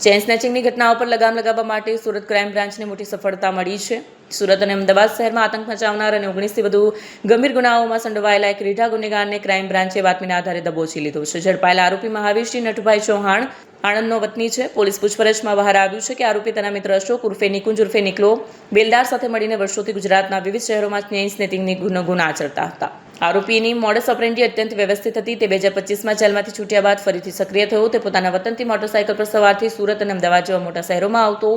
Chain સ્નેચિંગની ઘટનાઓ પર લગામ લગાવવા માટે સુરત ક્રાઇમ બ્રાન્ચને મોટી સફળતા મળી છે। સુરત અને અમદાવાદ શહેરમાં આતંક મચાવનાર અને 19થી વધુ ગંભીર ગુનાઓમાં સંડોવાયેલા એક રીઢા ગુનેગારને ક્રાઇમ બ્રાન્ચે બાતમીના આધારે દબોચી લીધો છે। ઝડપાયેલા આરોપી મહાવીરસિંહ નટુભાઈ ચૌહાણ આણંદનો વતની છે। પોલીસ પૂછપરછમાં બહાર આવ્યું છે કે આરોપી તેના મિત્ર અશોક ઉર્ફે નિકુંજ ઉર્ફે નિકલો બેલદાર સાથે મળીને વર્ષોથી ગુજરાતના વિવિધ શહેરોમાં ચેઇન સ્નેચિંગની ગુના આચરતા હતા। આરોપીની મોડસ ઓપરેન્ડી અત્યંત વ્યવસ્થિત હતી। તે 2025માં જેલમાંથી છૂટ્યા બાદ ફરીથી સક્રિય થયો। તે પોતાના વતનથી મોટરસાઇકલ પર સવારથી સુરત અને અમદાવાદ જેવા મોટા શહેરોમાં આવતો।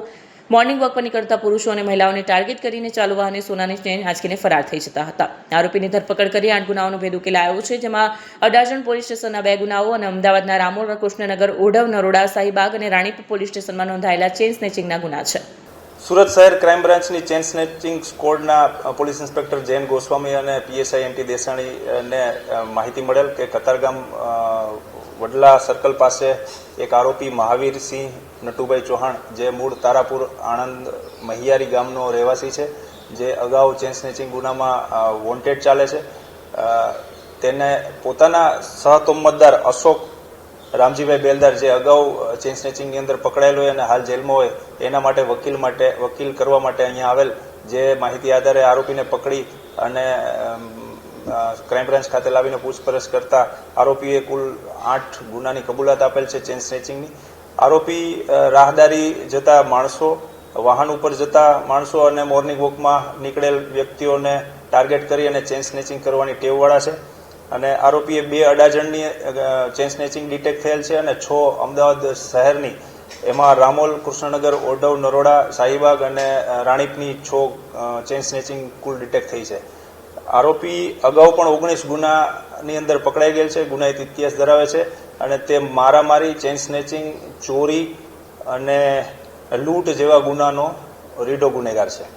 મોર્નિંગ વોક પર નીકળતા પુરુષો અને મહિલાઓને ટાર્ગેટ કરીને ચાલુ વાહને સોનાની ચેઇન આંચકીને ફરાર થઈ જતા હતા। આરોપીની ધરપકડ કરી 8 ગુનાઓનો ભેદ ઉકેલાયો છે, જેમાં અડાજણ પોલીસ સ્ટેશનના 2 ગુનાઓ અને અમદાવાદના રામોલ, કૃષ્ણનગર, ઓઢવ, નરોડા, શાહીબાગ અને રાણીપ પોલીસ સ્ટેશનમાં નોંધાયેલા ચેઇન સ્નેચિંગના ગુના છે। સુરત શહેર ક્રાઇમ બ્રાન્ચની ચેઇન સ્નેચિંગ સ્કોડના પોલીસ ઇન્સ્પેક્ટર જૈન ગોસ્વામી અને પીએસઆઈ એનટી દેસાણીને માહિતી મળેલ કે કતારગામ વડલા સર્કલ પાસે એક આરોપી મહાવીરસિંહ નટુભાઈ ચૌહાણ, જે મૂળ તારાપુર આણંદ મહિયારી ગામનો રહેવાસી છે, જે અગાઉ ચેઇન સ્નેચિંગ ગુનામાં વોન્ટેડ ચાલે છે, તેને પોતાના સહતોમતદાર અશોક રામજીભાઈ બેલદાર, જે અગાઉ ચેઇન સ્નેચિંગની અંદર પકડાયેલો હોય અને હાલ જેલમાં હોય, એના માટે વકીલ કરવા માટે અહીંયા આવેલ, જે માહિતી આધારે આરોપીને પકડી અને ક્રાઇમ બ્રાન્ચ ખાતે લાવીને પૂછપરછ કરતા આરોપીએ કુલ 8 ગુનાની કબૂલાત આપેલ છે ચેઇન સ્નેચિંગની। આરોપી રાહદારી જતા માણસો, વાહન ઉપર જતા માણસો અને મોર્નિંગ વોકમાં નીકળેલ વ્યક્તિઓને ટાર્ગેટ કરી અને ચેઇન સ્નેચિંગ કરવાની ટેવવાળા છે અને આરોપીએ 2 અડાજણની ચેઇન સ્નેચિંગ ડિટેક્ટ થયેલ છે અને 6 અમદાવાદ શહેરની, એમાં રામોલ, કૃષ્ણનગર, ઓઢવ, નરોડા, શાહીબાગ અને રાણીપની 6 ચેઇન સ્નેચિંગ કુલ ડિટેક્ટ થઈ છે। આરોપી અગાઉ પણ 19 ગુનાની અંદર પકડાઈ ગયેલ છે, ગુનાહિત ઇતિહાસ ધરાવે છે અને તે મારામારી, ચેઇન સ્નેચિંગ, ચોરી અને લૂંટ જેવા ગુનાનો રીઢો ગુનેગાર છે।